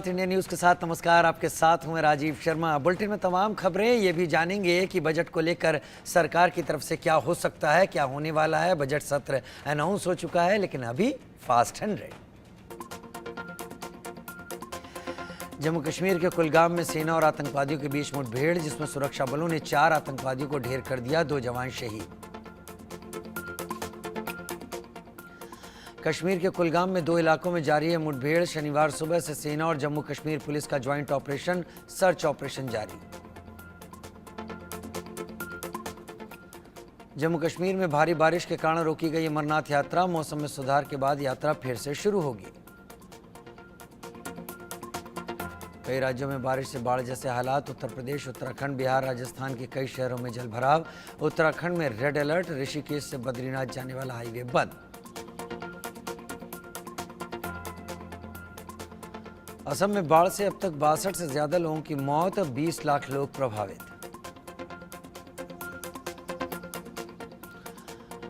India news के साथ नमस्कार। आपके साथ हूं मैं राजीव शर्मा। बुलेटिन में तमाम खबरें ये भी जानेंगे कि बजट को लेकर सरकार की तरफ से क्या हो सकता है, क्या होने वाला है। बजट सत्र अनाउंस हो चुका है, लेकिन अभी फास्ट 100। जम्मू कश्मीर के कुलगाम में सेना और आतंकवादियों के बीच मुठभेड़, जिसमें सुरक्षा बलों ने 4 आतंकवादियों को ढेर कर दिया, 2 जवान शहीद। कश्मीर के कुलगाम में 2 इलाकों में जारी है मुठभेड़। शनिवार सुबह से सेना और जम्मू कश्मीर पुलिस का ज्वाइंट ऑपरेशन सर्च ऑपरेशन जारी। जम्मू कश्मीर में भारी बारिश के कारण रोकी गई अमरनाथ यात्रा। मौसम में सुधार के बाद यात्रा फिर से शुरू होगी। कई राज्यों में बारिश से बाढ़ जैसे हालात। उत्तर प्रदेश, उत्तराखंड, बिहार, राजस्थान के कई शहरों में जलभराव। उत्तराखंड में रेड अलर्ट। ऋषिकेश से बद्रीनाथ जाने वाला हाईवे बंद। असम में बाढ़ से अब तक 62 से ज्यादा लोगों की मौत, 20 लाख लोग प्रभावित।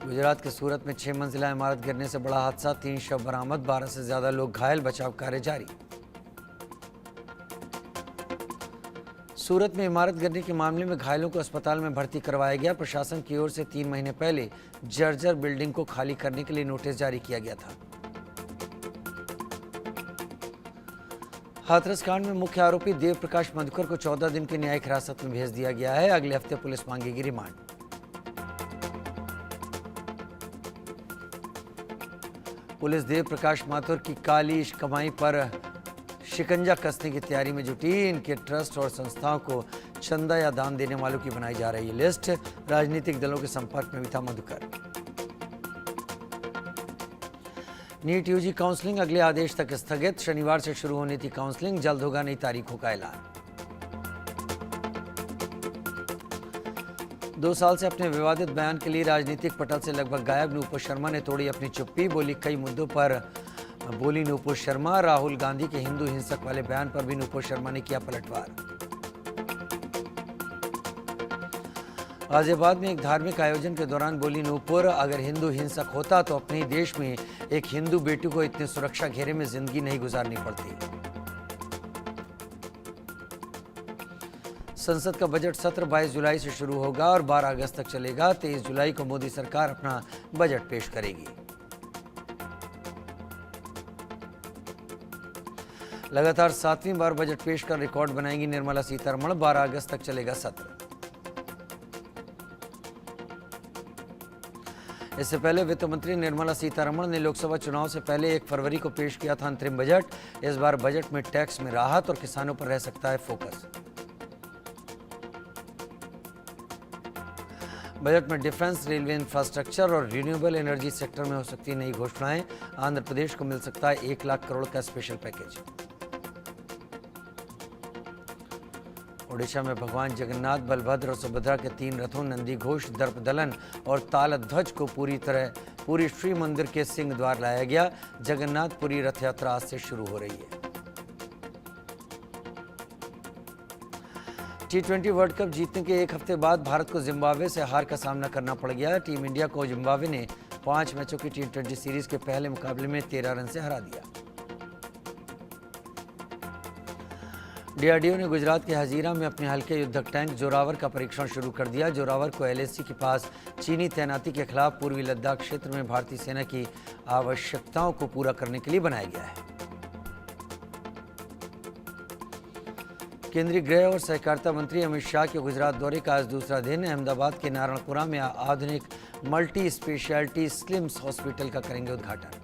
गुजरात के सूरत में 6 मंजिला इमारत गिरने से बड़ा हादसा, 3 शव बरामद, 12 से ज्यादा लोग घायल, बचाव कार्य जारी। सूरत में इमारत गिरने के मामले में घायलों को अस्पताल में भर्ती करवाया गया। प्रशासन की ओर से 3 महीने पहले जर्जर बिल्डिंग को खाली करने के लिए नोटिस जारी किया गया था। हाथरस कांड में मुख्य आरोपी देव प्रकाश मधुकर को 14 दिन की न्यायिक हिरासत में भेज दिया गया है। अगले हफ्ते police मांगेगी remand. Police Dev Prakash Mathur की काली कमाई पर शिकंजा कसने की तैयारी में जुटी। इनके ट्रस्ट और संस्थाओं को चंदा या दान देने वालों की बनाई जा रही है लिस्ट। राजनीतिक दलों के संपर्क में भी था मधुकर। नीट यूजी काउंसलिंग अगले आदेश तक स्थगित। शनिवार से शुरू होनी थी काउंसलिंग, जल्द होगा नई तारीखों का ऐलान। 2 साल से अपने विवादित बयान के लिए राजनीतिक पटल से लगभग गायब नूपुर शर्मा ने तोड़ी अपनी चुप्पी। बोली कई मुद्दों पर बोली नूपुर शर्मा। राहुल गांधी के हिंदू हिंसक वाले बयान पर भी नूपुर शर्मा ने किया पलटवार। गाजियाबाद में एक धार्मिक आयोजन के दौरान बोली नूपुर, अगर हिंदू हिंसक होता तो अपने देश में एक हिंदू बेटी को इतने सुरक्षा घेरे में जिंदगी नहीं गुजारनी पड़ती। संसद का बजट सत्र 22 जुलाई से शुरू होगा और 12 अगस्त तक चलेगा। 23 जुलाई को मोदी सरकार अपना बजट पेश करेगी। लगातार 7वीं बार बजट पेश कर रिकॉर्ड बनाएंगी निर्मला सीतारमण। 12 अगस्त तक चलेगा सत्र। इससे पहले वित्त मंत्री निर्मला सीतारमण ने लोकसभा चुनाव से पहले 1 फरवरी को पेश किया था अंतरिम बजट। इस बार बजट में टैक्स में राहत और किसानों पर रह सकता है फोकस। बजट में डिफेंस, रेलवे इंफ्रास्ट्रक्चर और रिन्यूएबल एनर्जी सेक्टर में हो सकती है नई घोषणाएं। आंध्र प्रदेश को मिल सकता है 1 लाख करोड़ का स्पेशल पैकेज। ओडिशा में भगवान जगन्नाथ, बलभद्र और सुभद्रा के 3 रथों, नंदी घोष, दर्पदलन और तालध्वज को पूरी श्री मंदिर के सिंह द्वार लाया गया। जगन्नाथपुरी रथ यात्रा आज से शुरू हो रही है। T20 वर्ल्ड कप जीतने के 1 हफ्ते बाद भारत को जिम्बाब्वे से हार का सामना करना पड़ गया। टीम इंडिया को जिम्बाब्वे ने 5 मैचों की T20 सीरीज के पहले मुकाबले में 13 रन से हरा दिया। डीआरडीओ ने गुजरात के हजीरा में अपने हल्के युद्धक टैंक जोरावर का परीक्षण शुरू कर दिया। जोरावर को LAC के पास चीनी तैनाती के खिलाफ पूर्वी लद्दाख क्षेत्र में भारतीय सेना की आवश्यकताओं को पूरा करने के लिए बनाया गया है। केंद्रीय गृह और सहकारिता मंत्री अमित शाह के गुजरात दौरे का आज दूसरा दिन। अहमदाबाद के नारायणपुरा में आधुनिक मल्टी स्पेशलिटी स्लिम्स हॉस्पिटल का करेंगे उद्घाटन।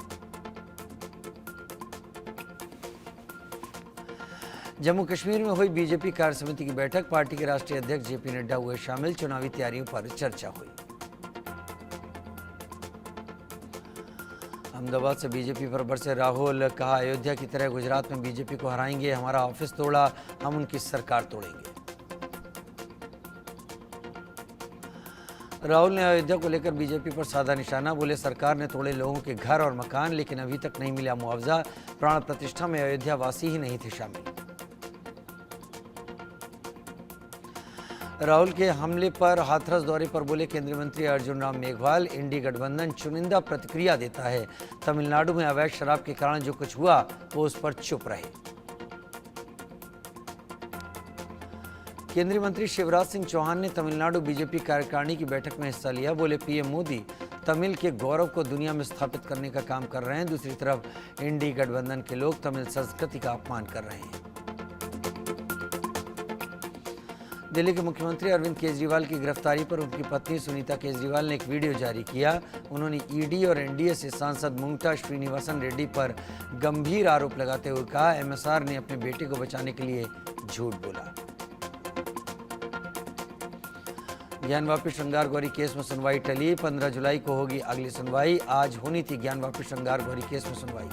जम्मू कश्मीर में हुई बीजेपी कार्य समिति की बैठक। पार्टी के राष्ट्रीय अध्यक्ष JP नड्डा हुए शामिल। चुनावी तैयारियों पर चर्चा हुई। अहमदाबाद से बीजेपी पर बरसे राहुल, कहा अयोध्या की तरह गुजरात में बीजेपी को हराएंगे। हमारा ऑफिस तोड़ा, हम उनकी सरकार तोड़ेंगे। राहुल ने अयोध्या को लेकर बीजेपी पर साधा निशाना। बोले सरकार ने तोड़े लोगों के घर और मकान, लेकिन अभी तक नहीं मिला मुआवजा। प्राण प्रतिष्ठा में अयोध्या वासी ही नहीं थे शामिल। राहुल के हमले पर हाथरस दौरे पर बोले केंद्रीय मंत्री अर्जुन राम मेघवाल, इंडी गठबंधन चुनिंदा प्रतिक्रिया देता है। तमिलनाडु में अवैध शराब के कारण जो कुछ हुआ वो उस पर चुप रहे। केंद्रीय मंत्री शिवराज सिंह चौहान ने तमिलनाडु बीजेपी कार्यकारिणी की बैठक में हिस्सा लिया। बोले पीएम मोदी तमिल के गौरव को दुनिया में स्थापित करने का काम कर रहे हैं। दूसरी तरफ इंडी गठबंधन के लोग तमिल संस्कृति का अपमान कर रहे हैं। दिल्ली के मुख्यमंत्री अरविंद केजरीवाल की गिरफ्तारी पर उनकी पत्नी सुनीता केजरीवाल ने एक वीडियो जारी किया। उन्होंने ईडी और एनडीए से सांसद मुंगटा श्रीनिवासन रेड्डी पर गंभीर आरोप लगाते हुए कहा, एमएसआर ने अपने बेटे को बचाने के लिए झूठ बोला। ज्ञानवापी श्रृंगार गौरी केस में सुनवाई टली। 15 जुलाई को होगी अगली सुनवाई। आज होनी थी ज्ञानवापी श्रृंगार गौरी केस में सुनवाई।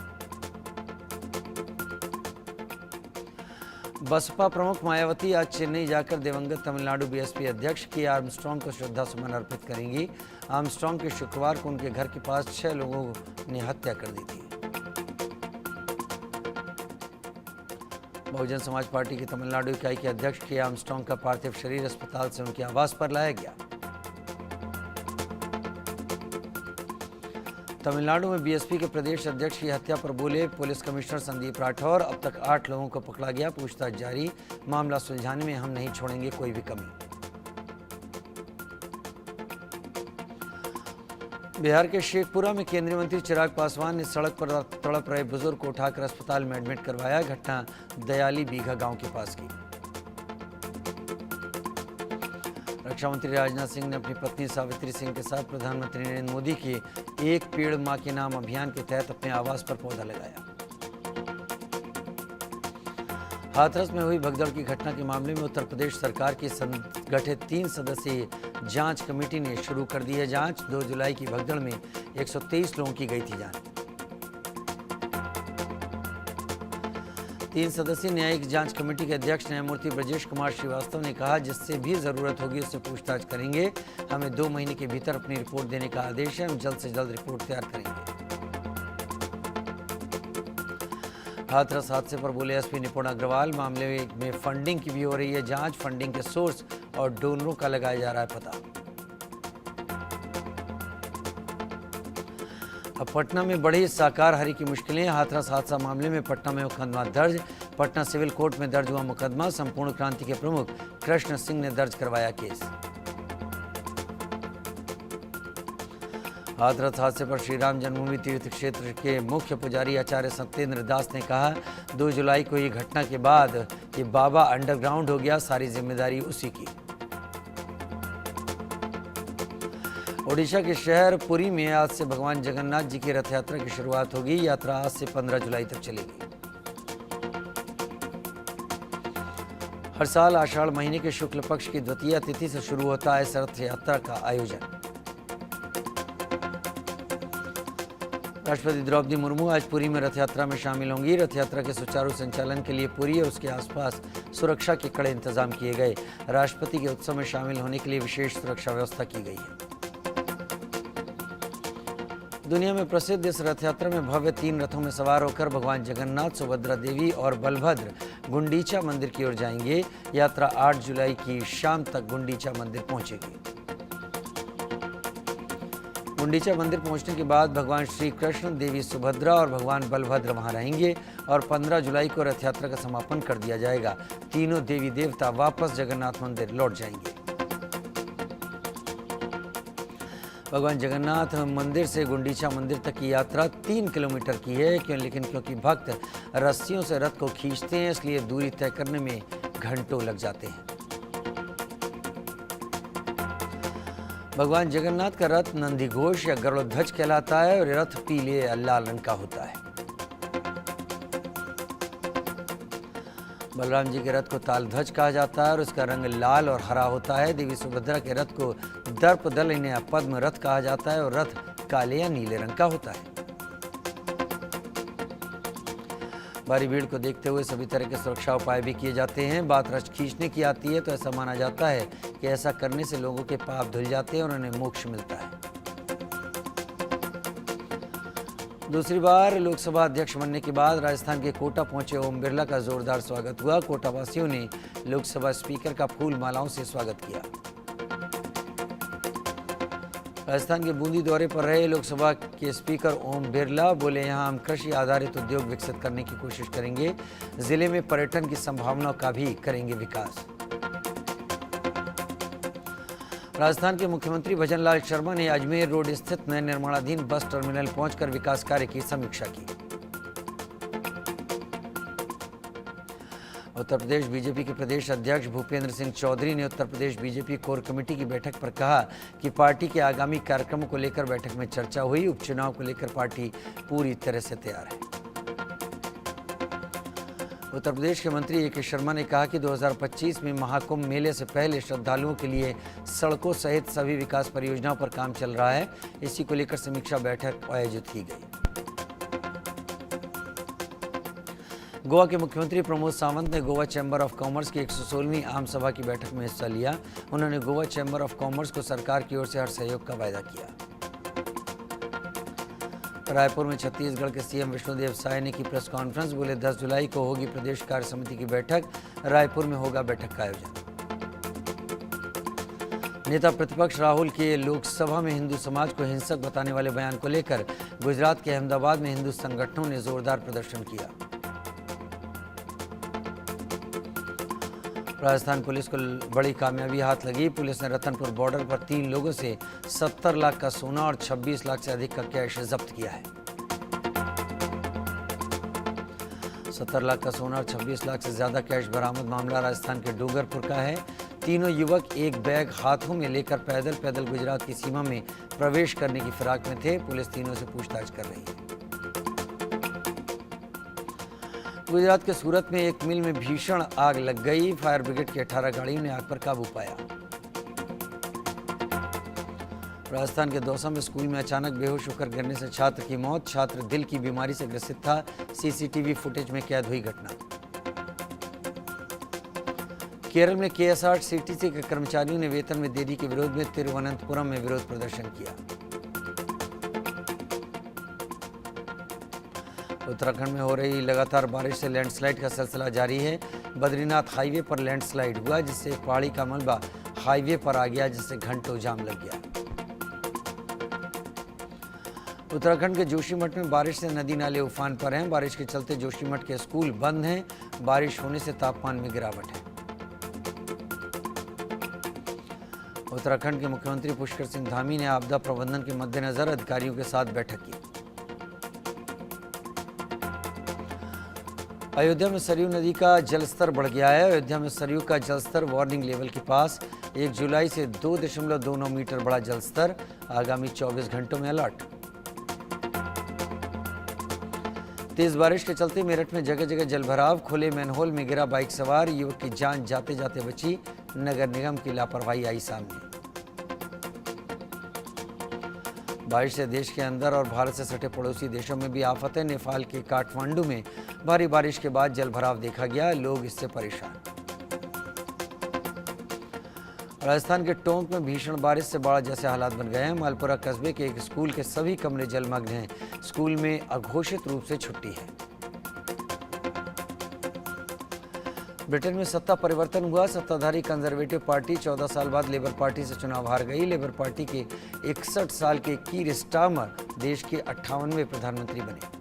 बसपा प्रमुख मायावती आज चेन्नई जाकर दिवंगत तमिलनाडु बीएसपी अध्यक्ष के आर्मस्ट्रॉन्ग को श्रद्धासुमन अर्पित करेंगी। आर्मस्ट्रॉन्ग के शुक्रवार को उनके घर के पास 6 लोगों ने हत्या कर दी थी। बहुजन समाज पार्टी की तमिलनाडु इकाई के अध्यक्ष के आर्मस्ट्रॉन्ग का पार्थिव शरीर अस्पताल से उनके आवास पर लाया गया। तमिलनाडु में बीएसपी के प्रदेश अध्यक्ष की हत्या पर बोले पुलिस कमिश्नर संदीप राठौर, अब तक 8 लोगों को पकड़ा गया, पूछताछ जारी, मामला सुलझाने में हम नहीं छोड़ेंगे कोई भी कमी। बिहार के शेखपुरा में केंद्रीय मंत्री चिराग पासवान ने सड़क पर तड़प रहे बुजुर्ग को उठाकर अस्पताल में एडमिट करवाया। घटना दयाली बीघा गांव के पास की। रक्षा मंत्री राजनाथ सिंह ने अपनी पत्नी सावित्री सिंह के साथ प्रधानमंत्री नरेंद्र मोदी के एक पेड़ मां के नाम अभियान के तहत अपने आवास पर पौधा लगाया। हाथरस में हुई भगदड़ की घटना के मामले में उत्तर प्रदेश सरकार की गठित 3 सदस्यीय जांच कमेटी ने शुरू कर दी है जांच। 2 जुलाई की भगदड़ में 123 लोगों की गई थी जान। 3 सदस्यीय न्यायिक जांच कमेटी के अध्यक्ष न्यायमूर्ति ब्रजेश कुमार श्रीवास्तव ने कहा, जिससे भी जरूरत होगी उससे पूछताछ करेंगे। हमें 2 महीने के भीतर अपनी रिपोर्ट देने का आदेश है। हम जल्द से जल्द रिपोर्ट तैयार करेंगे। हाथरस हादसे पर बोले एसपी निपुण अग्रवाल, मामले में फंडिंग की भी हो रही है जांच। फंडिंग के सोर्स और डोनरों का लगाया जा रहा है पता। अब पटना में बढ़ी शाकाहारी की मुश्किलें। हाथरस हादसा मामले में पटना में मुकदमा दर्ज। पटना सिविल कोर्ट में दर्ज हुआ मुकदमा। संपूर्ण क्रांति के प्रमुख कृष्ण सिंह ने दर्ज करवाया केस। हाथरस हादसे पर श्री राम जन्मभूमि तीर्थ क्षेत्र के मुख्य पुजारी आचार्य सत्येंद्र दास ने कहा, 2 जुलाई को ये घटना के बाद ये बाबा अंडरग्राउंड हो गया, सारी जिम्मेदारी उसी की। ओडिशा के शहर पुरी में आज से भगवान जगन्नाथ जी की रथ यात्रा की शुरुआत होगी। यात्रा आज से 15 जुलाई तक चलेगी। हर साल आषाढ़ महीने के शुक्ल पक्ष की द्वितीय तिथि से शुरू होता है इस रथ यात्रा का आयोजन। राष्ट्रपति द्रौपदी मुर्मू आज पुरी में रथ यात्रा में शामिल होंगी। रथ यात्रा के सुचारू संचालन के लिए पुरी और उसके आसपास सुरक्षा के कड़े इंतजाम किए गए। राष्ट्रपति के उत्सव में शामिल होने के लिए विशेष सुरक्षा व्यवस्था की गई है। दुनिया में प्रसिद्ध इस रथ यात्रा में भव्य 3 रथों में सवार होकर भगवान जगन्नाथ, सुभद्रा देवी और बलभद्र गुंडीचा मंदिर की ओर जाएंगे। यात्रा 8 जुलाई की शाम तक गुंडीचा मंदिर पहुंचेगी। गुंडीचा मंदिर पहुंचने के बाद भगवान श्री कृष्ण, देवी सुभद्रा और भगवान बलभद्र वहां रहेंगे और 15 जुलाई को रथ यात्रा का समापन कर दिया जाएगा। तीनों देवी देवता वापस जगन्नाथ मंदिर लौट जाएंगे। भगवान जगन्नाथ मंदिर से गुंडीचा मंदिर तक की यात्रा 3 किलोमीटर की है, लेकिन क्योंकि भक्त रस्सियों से रथ को खींचते हैं इसलिए दूरी तय करने में घंटों लग जाते हैं। भगवान जगन्नाथ का रथ नंदी घोष या गरुड़ध्वज कहलाता है और रथ पीले या लाल रंग का होता है। बलराम जी के रथ को तालध्वज कहा जाता है और उसका रंग लाल और हरा होता है। देवी सुभद्रा के रथ को दर्पदलन या पद्म रथ कहा जाता है और रथ काले या नीले रंग का होता है। भारी भीड़ को देखते हुए सभी तरह के सुरक्षा उपाय भी किए जाते हैं। बात रथ खींचने की आती है तो ऐसा माना जाता है कि ऐसा करने से लोगों के पाप धुल जाते हैं और उन्हें मोक्ष मिलता है। दूसरी बार लोकसभा अध्यक्ष बनने के बाद राजस्थान के कोटा पहुंचे ओम बिरला का जोरदार स्वागत हुआ। कोटा वासियों ने लोकसभा स्पीकर का फूल मालाओं से स्वागत किया। राजस्थान के बूंदी दौरे पर रहे लोकसभा के स्पीकर ओम बिरला बोले, यहां हम कृषि आधारित उद्योग विकसित करने की कोशिश करेंगे। जिले में पर्यटन की संभावनाओं का भी करेंगे विकास। राजस्थान के मुख्यमंत्री भजनलाल शर्मा ने अजमेर रोड स्थित नए निर्माणाधीन बस टर्मिनल पहुंचकर विकास कार्य की समीक्षा की। उत्तर प्रदेश बीजेपी के प्रदेश अध्यक्ष भूपेंद्र सिंह चौधरी ने Uttar Pradesh BJP core committee की बैठक पर कहा कि पार्टी के आगामी कार्यक्रमों को लेकर बैठक में चर्चा हुई। उपचुनाव को लेकर पार्टी पूरी तरह से तैयार है। उत्तर प्रदेश के मंत्री ए के शर्मा ने कहा कि 2025 में महाकुंभ मेले से पहले श्रद्धालुओं के लिए सड़कों सहित सभी विकास परियोजनाओं पर काम चल रहा है। इसी को लेकर समीक्षा बैठक आयोजित की गई। गोवा के मुख्यमंत्री प्रमोद सावंत ने गोवा चैम्बर ऑफ कॉमर्स की 116वीं आम सभा की बैठक में हिस्सा लिया। उन्होंने गोवा चैम्बर ऑफ कॉमर्स को सरकार की ओर से हर सहयोग का वायदा किया। रायपुर में छत्तीसगढ़ के सीएम विष्णुदेव साय ने की प्रेस कॉन्फ्रेंस। बोले 10 जुलाई को होगी प्रदेश कार्य समिति की बैठक। रायपुर में होगा बैठक का आयोजन। नेता प्रतिपक्ष राहुल के लोकसभा में हिंदू समाज को हिंसक बताने वाले बयान को लेकर गुजरात के अहमदाबाद में हिंदू संगठनों ने जोरदार प्रदर्शन किया। राजस्थान पुलिस को बड़ी कामयाबी हाथ लगी। पुलिस ने रतनपुर बॉर्डर पर 3 लोगों से 70 लाख का सोना और 26 लाख से अधिक का कैश जब्त किया है। 70 लाख का सोना और 26 लाख से ज्यादा कैश बरामद मामला राजस्थान के डूंगरपुर का है। तीनों युवक एक बैग हाथों में लेकर पैदल गुजरात की सीमा में प्रवेश करने की फिराक में थे। पुलिस तीनों से पूछताछ कर रही है। गुजरात के सूरत में एक मिल में भीषण आग लग गई। फायर ब्रिगेड की 18 गाड़ियों ने आग पर काबू पाया। राजस्थान के दौसा में स्कूल में अचानक बेहोश होकर गिरने से छात्र की मौत। छात्र दिल की बीमारी से ग्रसित था। सीसीटीवी फुटेज में कैद हुई घटना। केरल में केएसआरटीसी के कर्मचारियों ने वेतन में देरी के विरोध में तिरुवनंतपुरम में विरोध प्रदर्शन किया। उत्तराखंड में हो रही लगातार बारिश से लैंडस्लाइड का सिलसिला जारी है। बद्रीनाथ हाईवे पर लैंडस्लाइड हुआ, जिससे पहाड़ी का मलबा हाईवे पर आ गया, जिससे घंटों जाम लग गया। उत्तराखंड के जोशीमठ में बारिश से नदी नाले उफान पर हैं। बारिश के चलते जोशीमठ के स्कूल बंद हैं। बारिश होने से तापमान में गिरावट है। उत्तराखंड के मुख्यमंत्री पुष्कर सिंह धामी ने आपदा प्रबंधन के मद्देनजर अधिकारियों के साथ बैठक की। अयोध्या में सरयू नदी का जलस्तर बढ़ गया है। अयोध्या में सरयू का जलस्तर वार्निंग लेवल के पास। 1 जुलाई से 2.29 मीटर बढ़ा जलस्तर। आगामी 24 घंटों में अलर्ट। तेज बारिश के चलते मेरठ में जगह जगह जलभराव। खुले मैनहोल में गिरा बाइक सवार। युवक की जान जाते जाते बची। नगर निगम की लापरवाही आई सामने। बारिश से देश के अंदर और भारत से सटे पड़ोसी देशों में भी आफत है। नेपाल के काठमांडू में भारी बारिश के बाद जलभराव देखा गया। लोग इससे परेशान। राजस्थान के टोंक में भीषण बारिश से बाढ़ जैसे हालात बन गए हैं। मालपुरा कस्बे के एक स्कूल के सभी कमरे जलमग्न हैं। स्कूल में अघोषित रूप से छुट्टी है। ब्रिटेन में सत्ता परिवर्तन हुआ। सत्ताधारी कंजर्वेटिव पार्टी 14 साल बाद लेबर पार्टी से चुनाव हार गई। लेबर पार्टी के 61 साल के कीर स्टारमर देश के 58वें प्रधानमंत्री बने।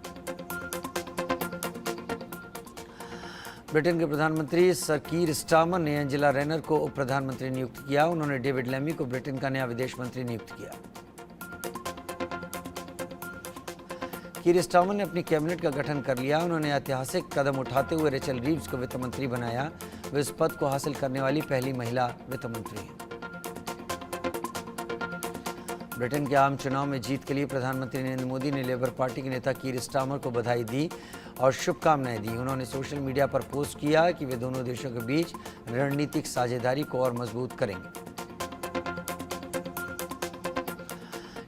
ब्रिटेन के प्रधानमंत्री सर कीर स्टारमर ने एंजेला रेनर को उप प्रधानमंत्री नियुक्त किया। उन्होंने डेविड लेमी को ब्रिटेन का नया विदेश मंत्री नियुक्त किया। कीर स्टारमर ने अपनी कैबिनेट का गठन कर लिया। उन्होंने ऐतिहासिक कदम उठाते हुए रेचल रीव्स को वित्त मंत्री बनाया। वे इस पद को हासिल करने वाली पहली महिला वित्त मंत्री हैं। ब्रिटेन के आम चुनाव में जीत के लिए प्रधानमंत्री नरेंद्र मोदी ने लेबर पार्टी के नेता कीर स्टारमर को बधाई दी और शुभकामनाएं दी। उन्होंने सोशल मीडिया पर पोस्ट किया कि वे दोनों देशों के बीच रणनीतिक साझेदारी को और मजबूत करेंगे।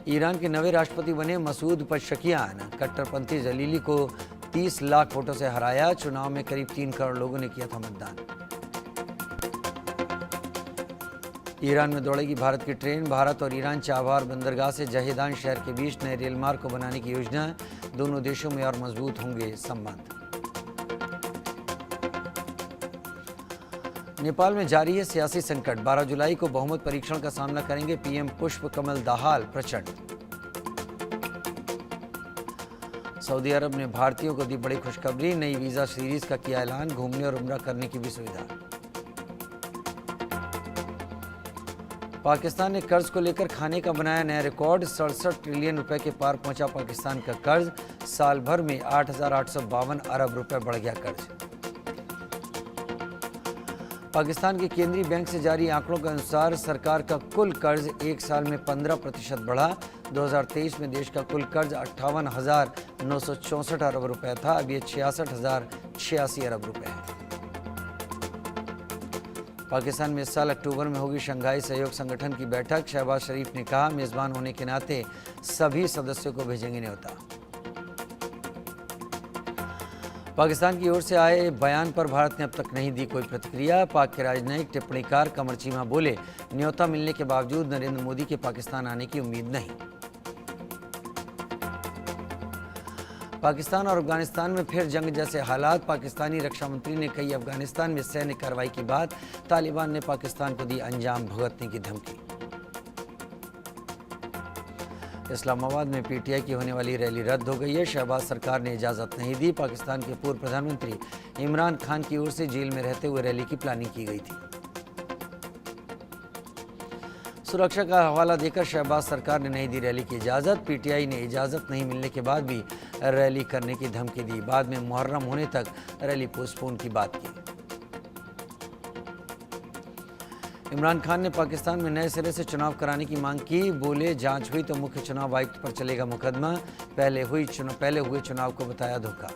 ईरान के नवे राष्ट्रपति बने मसूद पज़ेश्कियान कट्टरपंथी जलीली को 30 लाख वोटों से हराया। चुनाव में करीब 3 करोड़ लोगों ने किया था मतदान। ईरान में दौड़ेगी भारत की ट्रेन। भारत और ईरान चाबहार बंदरगाह से जहेदान शहर के बीच नए रेल मार्ग को बनाने की योजना है। दोनों देशों में और मजबूत होंगे संबंध। नेपाल में जारी है सियासी संकट। 12 जुलाई को बहुमत परीक्षण का सामना करेंगे पीएम पुष्प कमल दाहाल प्रचंड। सऊदी अरब ने भारतीयों को दी बड़ी खुशखबरी। नई वीजा सीरीज का किया ऐलान। घूमने और उम्रा करने की भी सुविधा। पाकिस्तान ने कर्ज को लेकर खाने का बनाया नया रिकॉर्ड। 67 ट्रिलियन रुपए के पार पहुंचा पाकिस्तान का कर्ज। साल भर में 8,852 अरब रुपए बढ़ गया कर्ज। पाकिस्तान के केंद्रीय बैंक से जारी आंकड़ों के अनुसार सरकार का कुल कर्ज एक साल में 15% बढ़ा। 2023 में देश का कुल कर्ज 58,964 अरब रुपए था। अब ये 66,086 अरब रुपए है। पाकिस्तान में इस साल अक्टूबर में होगी शंघाई सहयोग संगठन की बैठक। शहबाज शरीफ ने कहा, मेज़बान होने के नाते सभी सदस्यों को भेजेंगे न्योता। पाकिस्तान की ओर से आए बयान पर भारत ने अब तक नहीं दी कोई प्रतिक्रिया। पाक के राजनयिक टिप्पणीकार कमर चीमा बोले, न्योता मिलने के बावजूद नरेंद्र मोदी के पाकिस्तान आने की उम्मीद नहीं। पाकिस्तान और अफगानिस्तान में फिर जंग जैसे हालात। पाकिस्तानी रक्षा मंत्री ने कही, अफगानिस्तान में सैन्य कार्रवाई के बाद तालिबान ने पाकिस्तान को दी अंजाम भुगतने की धमकी। इस्लामाबाद में पीटीआई की होने वाली रैली रद्द हो गई है। शहबाज सरकार ने इजाज़त नहीं दी। पाकिस्तान के पूर्व प्रधानमंत्री इमरान खान की ओर से जेल में रहते हुए रैली की प्लानिंग की गई थी। सुरक्षा का हवाला देकर शहबाज सरकार ने नहीं दी रैली की इजाज़त। पीटीआई ने इजाज़त नहीं मिलने के बाद भी रैली करने की धमकी दी। बाद में मुहर्रम होने तक रैली पोस्टपोन की बात की। इमरान खान ने पाकिस्तान में नए सिरे से चुनाव कराने की मांग की। बोले, जांच हुई तो मुख्य चुनाव आयुक्त पर चलेगा मुकदमा। पहले हुए चुनाव को बताया धोखा।